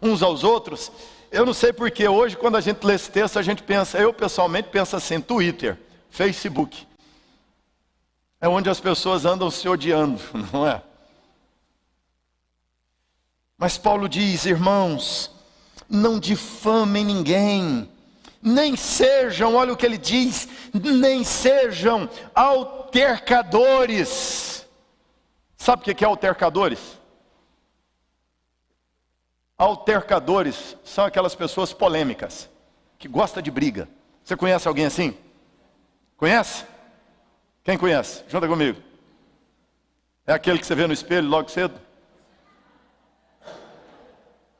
uns aos outros, eu não sei porque hoje quando a gente lê esse texto a gente pensa, eu pessoalmente penso assim, Twitter, Facebook. É onde as pessoas andam se odiando, não é? Mas Paulo diz, irmãos, não difamem ninguém, nem sejam, olha o que ele diz, nem sejam altercadores. Sabe o que é altercadores? Altercadores são aquelas pessoas polêmicas, que gostam de briga. Você conhece alguém assim? Conhece? Quem conhece? Junta comigo. É aquele que você vê no espelho logo cedo?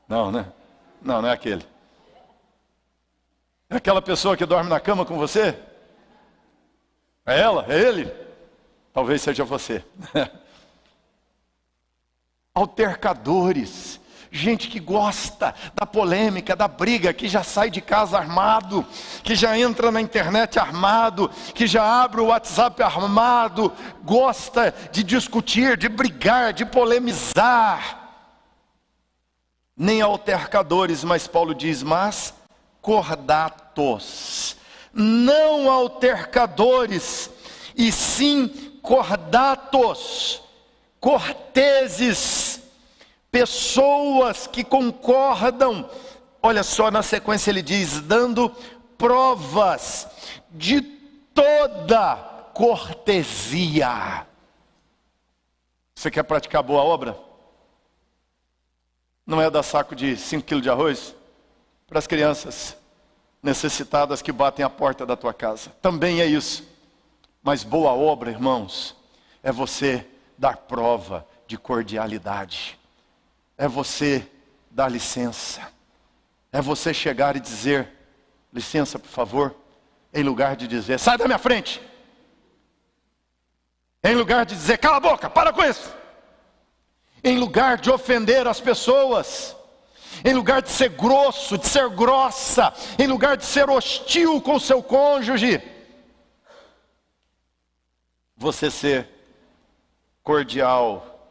Não, né? Não é aquele. É aquela pessoa que dorme na cama com você? É ela? É ele? Talvez seja você. Altercadores. Gente que gosta da polêmica, da briga, que já sai de casa armado, que já entra na internet armado, que já abre o WhatsApp armado, gosta de discutir, de brigar, de polemizar. Nem altercadores, mas Paulo diz, mas cordatos. Não altercadores, e sim cordatos, corteses, pessoas que concordam. Olha só, na sequência ele diz, dando provas de toda cortesia. Você quer praticar boa obra? Não é dar saco de 5 quilos de arroz para as crianças necessitadas que batem a porta da tua casa. Também é isso. Mas boa obra, irmãos, é você dar prova de cordialidade. É você dar licença. É você chegar e dizer, licença por favor, em lugar de dizer, sai da minha frente. Em lugar de dizer, cala a boca, para com isso. Em lugar de ofender as pessoas, em lugar de ser grosso, de ser grossa, em lugar de ser hostil com seu cônjuge, você ser cordial,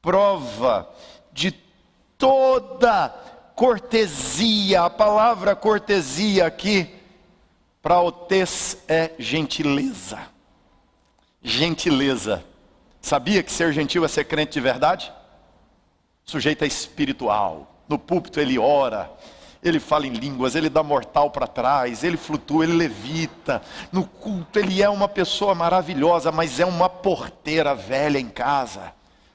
prova de toda cortesia. A palavra cortesia aqui, praotes, é gentileza. Gentileza. Sabia que ser gentil é ser crente de verdade? O sujeito é espiritual. No púlpito ele ora, ele fala em línguas, ele dá mortal para trás, ele flutua, ele levita. No culto ele é uma pessoa maravilhosa, mas é uma porteira velha em casa.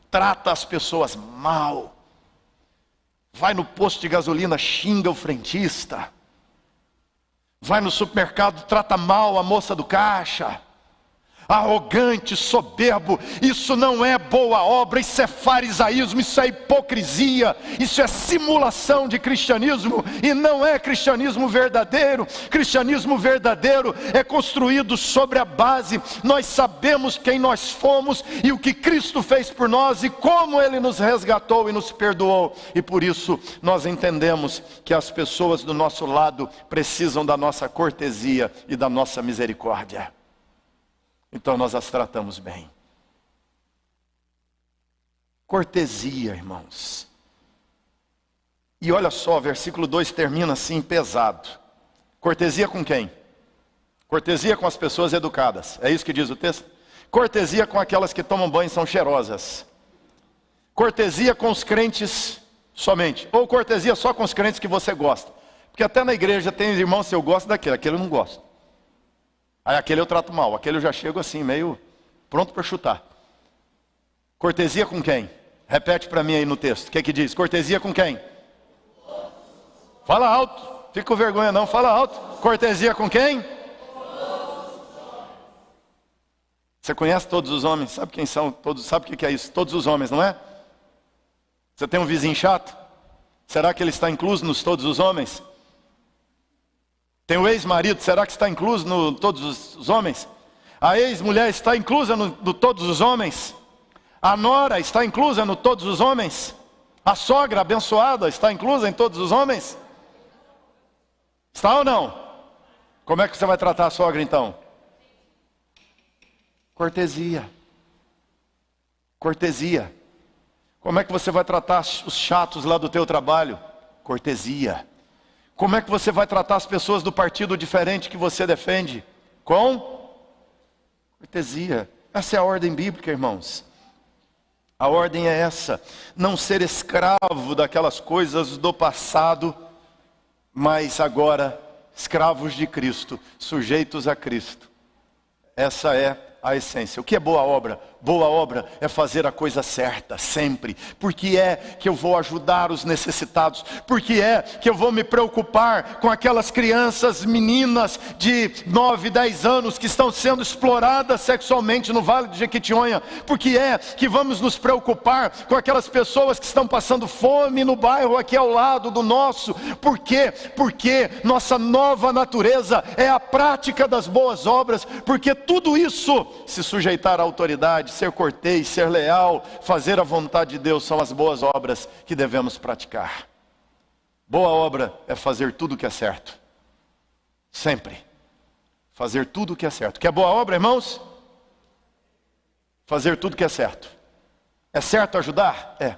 Trata as pessoas mal. Vai no posto de gasolina, xinga o frentista. Vai no supermercado, trata mal a moça do caixa. Arrogante, soberbo, isso não é boa obra, isso é farisaísmo, isso é hipocrisia, isso é simulação de cristianismo, e não é cristianismo verdadeiro. Cristianismo verdadeiro é construído sobre a base, nós sabemos quem nós fomos, e o que Cristo fez por nós, e como Ele nos resgatou e nos perdoou, e por isso nós entendemos que as pessoas do nosso lado precisam da nossa cortesia e da nossa misericórdia. Então nós as tratamos bem. Cortesia, irmãos. E olha só, versículo 2 termina assim, pesado. Cortesia com quem? Cortesia com as pessoas educadas. É isso que diz o texto? Cortesia com aquelas que tomam banho e são cheirosas. Cortesia com os crentes somente. Ou cortesia só com os crentes que você gosta. Porque até na igreja tem irmãos, se eu gosto daquele, aquele eu não gosto. Aí aquele eu trato mal, aquele eu já chego assim, meio pronto para chutar. Cortesia com quem? Repete para mim aí no texto. O que é que diz? Cortesia com quem? Fala alto. Fica com vergonha não, fala alto. Cortesia com quem? Você conhece todos os homens? Sabe quem são todos? Sabe o que é isso? Todos os homens, não é? Você tem um vizinho chato? Será que ele está incluso nos todos os homens? Tem o ex-marido, será que está incluso no todos os homens? A ex-mulher está inclusa no todos os homens? A nora está inclusa no todos os homens? A sogra abençoada está inclusa em todos os homens? Está ou não? Como é que você vai tratar a sogra então? Cortesia. Cortesia. Como é que você vai tratar os chatos lá do teu trabalho? Cortesia. Como é que você vai tratar as pessoas do partido diferente que você defende? Com cortesia. Essa é a ordem bíblica, irmãos. A ordem é essa: não ser escravo daquelas coisas do passado, mas agora escravos de Cristo, sujeitos a Cristo. Essa é a essência. O que é boa obra? Boa obra é fazer a coisa certa, sempre. Porque é que eu vou ajudar os necessitados. Porque é que eu vou me preocupar com aquelas crianças, meninas de 9, 10 anos que estão sendo exploradas sexualmente no Vale de Jequitinhonha. Porque é que vamos nos preocupar com aquelas pessoas que estão passando fome no bairro aqui ao lado do nosso. Por quê? Porque nossa nova natureza é a prática das boas obras. Porque tudo isso, se sujeitar à autoridade, ser cortês, ser leal, fazer a vontade de Deus, são as boas obras que devemos praticar. Boa obra é fazer tudo o que é certo. Sempre. Fazer tudo o que é certo. Quer boa obra, irmãos? Fazer tudo o que é certo. É certo ajudar? É.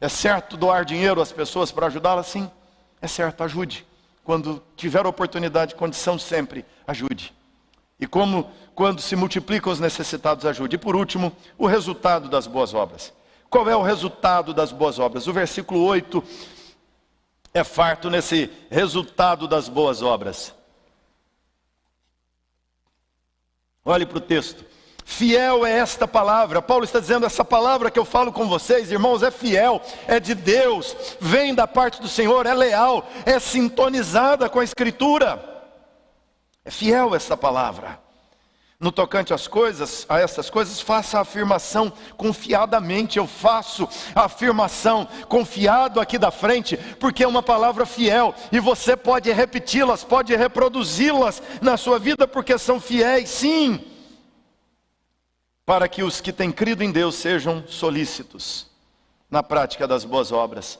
É certo doar dinheiro às pessoas para ajudá-las? Sim. É certo, ajude. Quando tiver oportunidade, condição, sempre ajude. E quando se multiplicam os necessitados, ajude. E por último, o resultado das boas obras. Qual é o resultado das boas obras? O versículo 8 é farto nesse resultado das boas obras. Olhe para o texto. Fiel é esta palavra. Paulo está dizendo, essa palavra que eu falo com vocês, irmãos, é fiel, é de Deus, vem da parte do Senhor, é leal, é sintonizada com a Escritura. É fiel essa palavra. No tocante às coisas, a essas coisas, faça a afirmação confiadamente. Eu faço a afirmação confiado aqui da frente, porque é uma palavra fiel, e você pode repeti-las, pode reproduzi-las na sua vida, porque são fiéis, sim, para que os que têm crido em Deus sejam solícitos na prática das boas obras.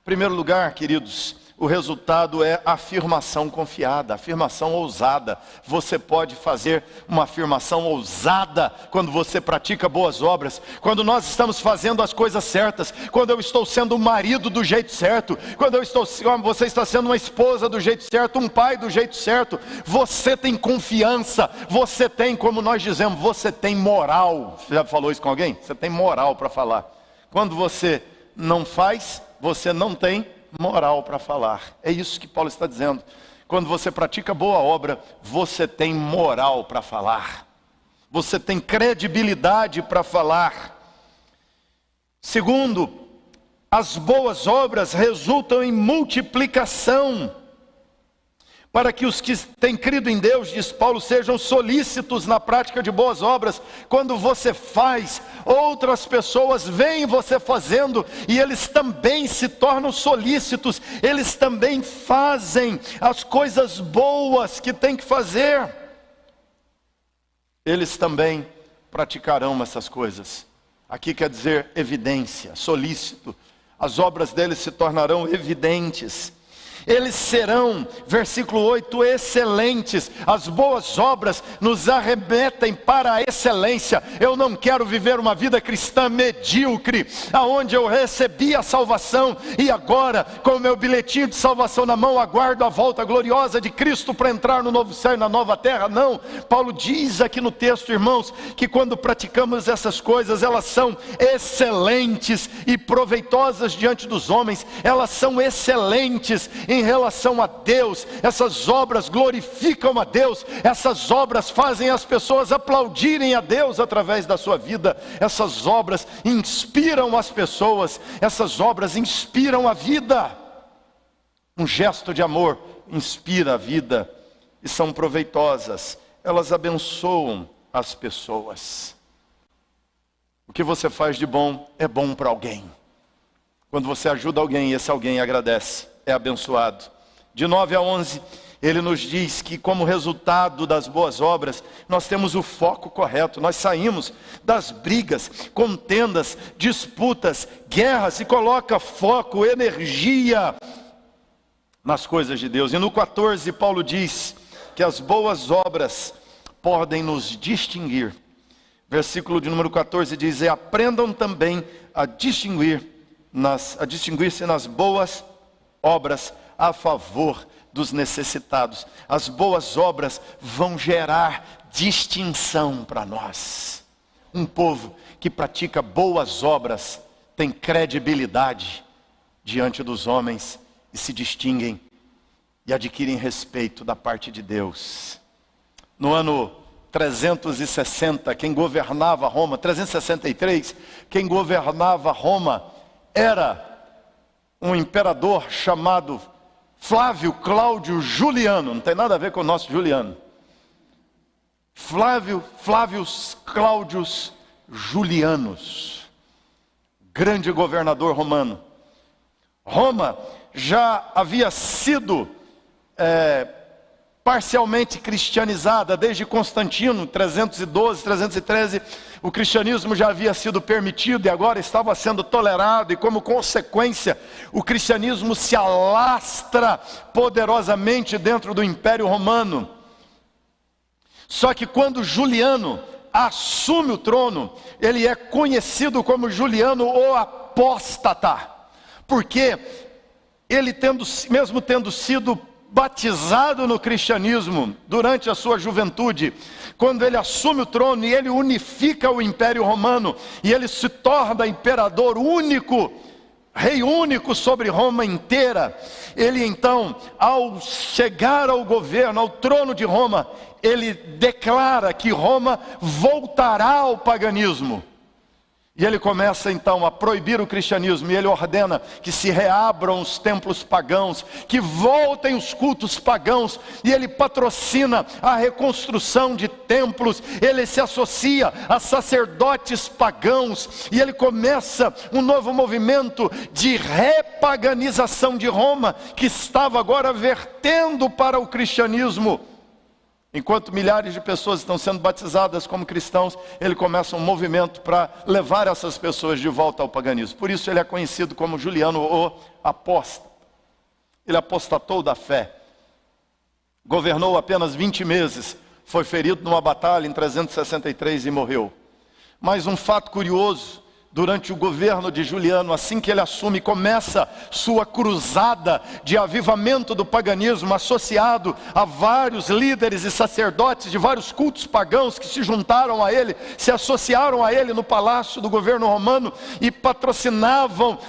Em primeiro lugar, queridos, o resultado é afirmação confiada, afirmação ousada. Você pode fazer uma afirmação ousada quando você pratica boas obras, quando nós estamos fazendo as coisas certas, quando eu estou sendo um marido do jeito certo, quando você está sendo uma esposa do jeito certo, um pai do jeito certo. Você tem confiança, você tem, como nós dizemos, você tem moral. Você já falou isso com alguém? Você tem moral para falar. Quando você não faz, você não tem moral para falar. É isso que Paulo está dizendo. Quando você pratica boa obra, você tem moral para falar. Você tem credibilidade para falar. Segundo, as boas obras resultam em multiplicação, para que os que têm crido em Deus, diz Paulo, sejam solícitos na prática de boas obras. Quando você faz, outras pessoas veem você fazendo, e eles também se tornam solícitos, eles também fazem as coisas boas que tem que fazer. Eles também praticarão essas coisas. Aqui quer dizer evidência, solícito. As obras deles se tornarão evidentes. Eles serão, versículo 8, excelentes. As boas obras nos arremetem para a excelência. Eu não quero viver uma vida cristã medíocre, aonde eu recebi a salvação e agora, com o meu bilhetinho de salvação na mão, aguardo a volta gloriosa de Cristo para entrar no novo céu e na nova terra. Não, Paulo diz aqui no texto, irmãos, que quando praticamos essas coisas, elas são excelentes e proveitosas diante dos homens. Elas são excelentes em relação a Deus. Essas obras glorificam a Deus. Essas obras fazem as pessoas aplaudirem a Deus através da sua vida. Essas obras inspiram as pessoas. Essas obras inspiram a vida. Um gesto de amor inspira a vida e são proveitosas. Elas abençoam as pessoas. O que você faz de bom é bom para alguém. Quando você ajuda alguém e esse alguém agradece, é abençoado. De 9 a 11, ele nos diz que como resultado das boas obras, nós temos o foco correto. Nós saímos das brigas, contendas, disputas, guerras e coloca foco, energia nas coisas de Deus. E no 14, Paulo diz que as boas obras podem nos distinguir. Versículo de número 14 diz: e aprendam também a distinguir-se nas boas obras a favor dos necessitados. As boas obras vão gerar distinção para nós. Um povo que pratica boas obras tem credibilidade diante dos homens e se distinguem e adquirem respeito da parte de Deus. No ano 360, quem governava Roma, 363, quem governava Roma era um imperador chamado Flávio Cláudio Juliano. Não tem nada a ver com o nosso Juliano. Flávio Cláudios Julianos, grande governador romano. Roma já havia sido parcialmente cristianizada desde Constantino, 312, 313, o cristianismo já havia sido permitido e agora estava sendo tolerado, e como consequência, o cristianismo se alastra poderosamente dentro do Império Romano. Só que quando Juliano assume o trono, ele é conhecido como Juliano o Apóstata, porque ele mesmo tendo sido batizado no cristianismo durante a sua juventude, quando ele assume o trono e ele unifica o Império Romano, e ele se torna imperador único, rei único sobre Roma inteira, ele então, ao chegar ao governo, ao trono de Roma, ele declara que Roma voltará ao paganismo. E ele começa então a proibir o cristianismo, e ele ordena que se reabram os templos pagãos, que voltem os cultos pagãos, e ele patrocina a reconstrução de templos, ele se associa a sacerdotes pagãos, e ele começa um novo movimento de repaganização de Roma, que estava agora vertendo para o cristianismo. Enquanto milhares de pessoas estão sendo batizadas como cristãos, ele começa um movimento para levar essas pessoas de volta ao paganismo. Por isso ele é conhecido como Juliano o Apóstata. Ele apostatou da fé. Governou apenas 20 meses. Foi ferido numa batalha em 363 e morreu. Mas um fato curioso, durante o governo de Juliano, assim que ele assume, começa sua cruzada de avivamento do paganismo, associado a vários líderes e sacerdotes de vários cultos pagãos que se juntaram a ele, se associaram a ele no palácio do governo romano e patrocinavam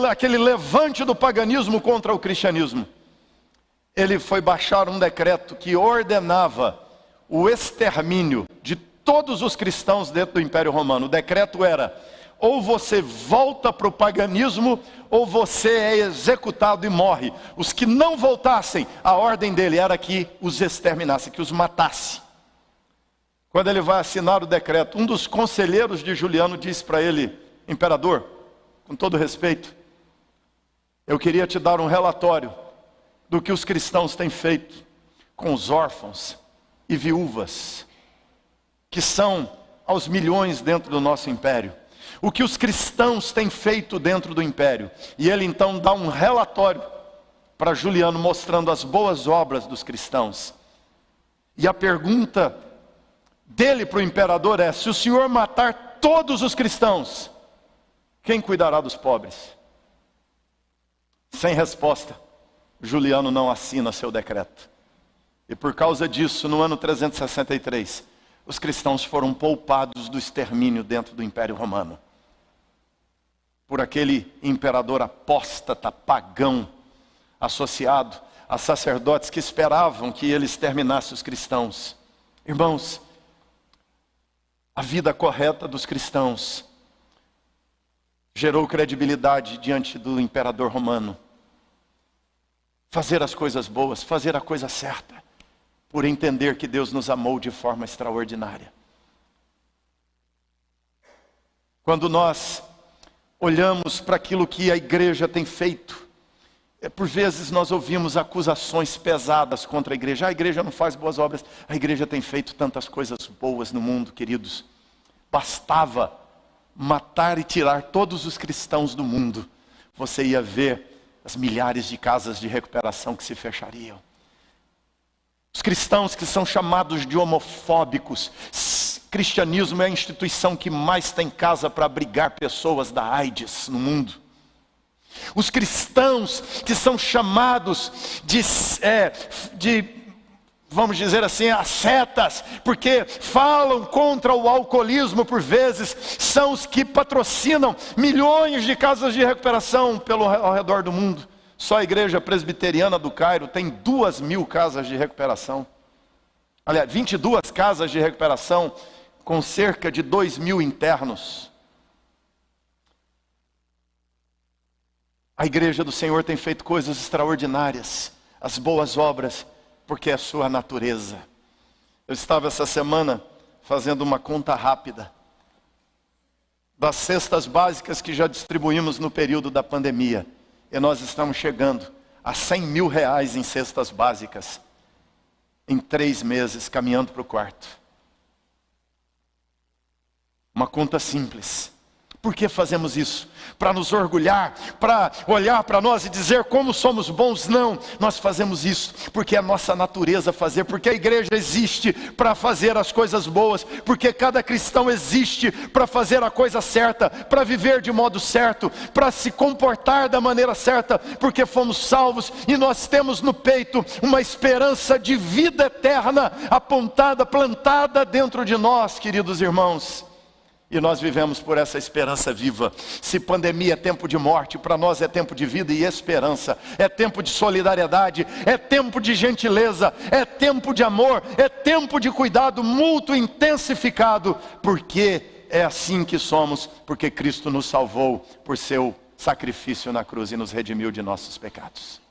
aquele levante do paganismo contra o cristianismo. Ele foi baixar um decreto que ordenava o extermínio de todos os cristãos dentro do Império Romano. O decreto era: ou você volta para o paganismo, ou você é executado e morre. Os que não voltassem, a ordem dele era que os exterminasse, que os matasse. Quando ele vai assinar o decreto, um dos conselheiros de Juliano disse para ele: imperador, com todo respeito, eu queria te dar um relatório do que os cristãos têm feito com os órfãos e viúvas, que são aos milhões dentro do nosso império. O que os cristãos têm feito dentro do império. E ele então dá um relatório para Juliano, mostrando as boas obras dos cristãos. E a pergunta dele para o imperador é: se o senhor matar todos os cristãos, quem cuidará dos pobres? Sem resposta, Juliano não assina seu decreto. E por causa disso, no ano 363, os cristãos foram poupados do extermínio dentro do Império Romano. Por aquele imperador apóstata, pagão, associado a sacerdotes que esperavam que ele exterminasse os cristãos. Irmãos, a vida correta dos cristãos gerou credibilidade diante do imperador romano. Fazer as coisas boas, fazer a coisa certa, por entender que Deus nos amou de forma extraordinária. Quando nós olhamos para aquilo que a igreja tem feito, por vezes nós ouvimos acusações pesadas contra a igreja não faz boas obras. A igreja tem feito tantas coisas boas no mundo, queridos. Bastava matar e tirar todos os cristãos do mundo, você ia ver as milhares de casas de recuperação que se fechariam. Os cristãos que são chamados de homofóbicos. Cristianismo é a instituição que mais tem casa para abrigar pessoas da AIDS no mundo. Os cristãos que são chamados vamos dizer assim, ascetas, porque falam contra o alcoolismo por vezes, são os que patrocinam milhões de casas de recuperação ao redor do mundo. Só a igreja presbiteriana do Cairo tem 2.000 casas de recuperação. Aliás, 22 casas de recuperação com cerca de 2.000 internos. A igreja do Senhor tem feito coisas extraordinárias, as boas obras, porque é a sua natureza. Eu estava essa semana fazendo uma conta rápida das cestas básicas que já distribuímos no período da pandemia. E nós estamos chegando a 100 mil reais em cestas básicas, em 3 meses, caminhando para o quarto. Uma conta simples. Por que fazemos isso? Para nos orgulhar, para olhar para nós e dizer como somos bons? Não, nós fazemos isso porque é a nossa natureza fazer, porque a igreja existe para fazer as coisas boas, porque cada cristão existe para fazer a coisa certa, para viver de modo certo, para se comportar da maneira certa, porque fomos salvos e nós temos no peito uma esperança de vida eterna apontada, plantada dentro de nós, queridos irmãos. E nós vivemos por essa esperança viva. Se pandemia é tempo de morte, para nós é tempo de vida e esperança. É tempo de solidariedade, é tempo de gentileza, é tempo de amor, é tempo de cuidado mútuo intensificado. Porque é assim que somos, porque Cristo nos salvou por seu sacrifício na cruz e nos redimiu de nossos pecados.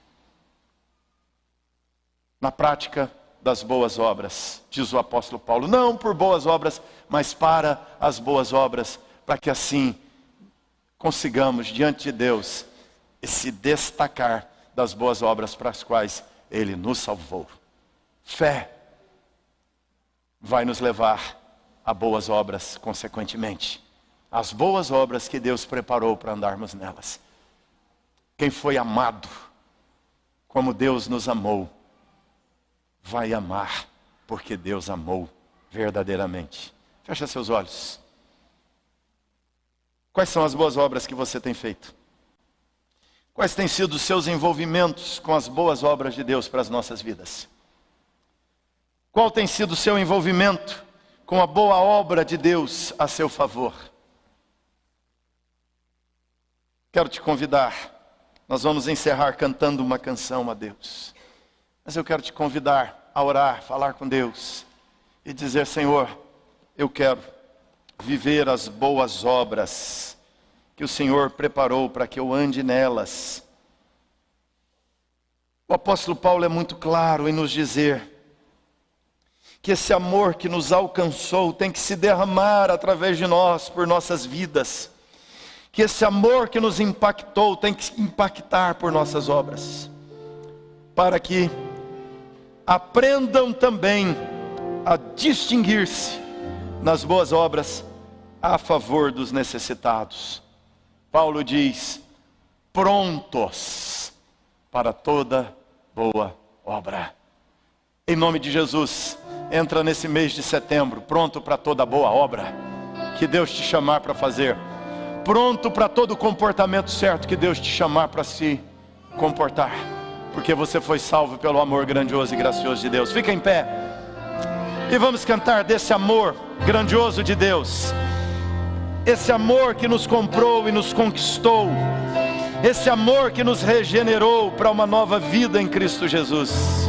Na prática das boas obras, diz o apóstolo Paulo, não por boas obras, mas para as boas obras, para que assim consigamos diante de Deus se destacar das boas obras para as quais Ele nos salvou. Fé vai nos levar a boas obras consequentemente, as boas obras que Deus preparou para andarmos nelas. Quem foi amado como Deus nos amou, vai amar, porque Deus amou verdadeiramente. Fecha seus olhos. Quais são as boas obras que você tem feito? Quais têm sido os seus envolvimentos com as boas obras de Deus para as nossas vidas? Qual tem sido o seu envolvimento com a boa obra de Deus a seu favor? Quero te convidar. Nós vamos encerrar cantando uma canção a Deus. Mas eu quero te convidar a orar, falar com Deus e dizer: Senhor, eu quero viver as boas obras que o Senhor preparou para que eu ande nelas. O apóstolo Paulo é muito claro em nos dizer que esse amor que nos alcançou tem que se derramar através de nós, por nossas vidas. Que esse amor que nos impactou tem que impactar por nossas obras. Para que aprendam também a distinguir-se nas boas obras a favor dos necessitados. Paulo diz: prontos para toda boa obra. Em nome de Jesus, entra nesse mês de setembro pronto para toda boa obra que Deus te chamar para fazer. Pronto para todo o comportamento certo que Deus te chamar para se comportar. Porque você foi salvo pelo amor grandioso e gracioso de Deus. Fica em pé e vamos cantar desse amor grandioso de Deus. Esse amor que nos comprou e nos conquistou. Esse amor que nos regenerou para uma nova vida em Cristo Jesus.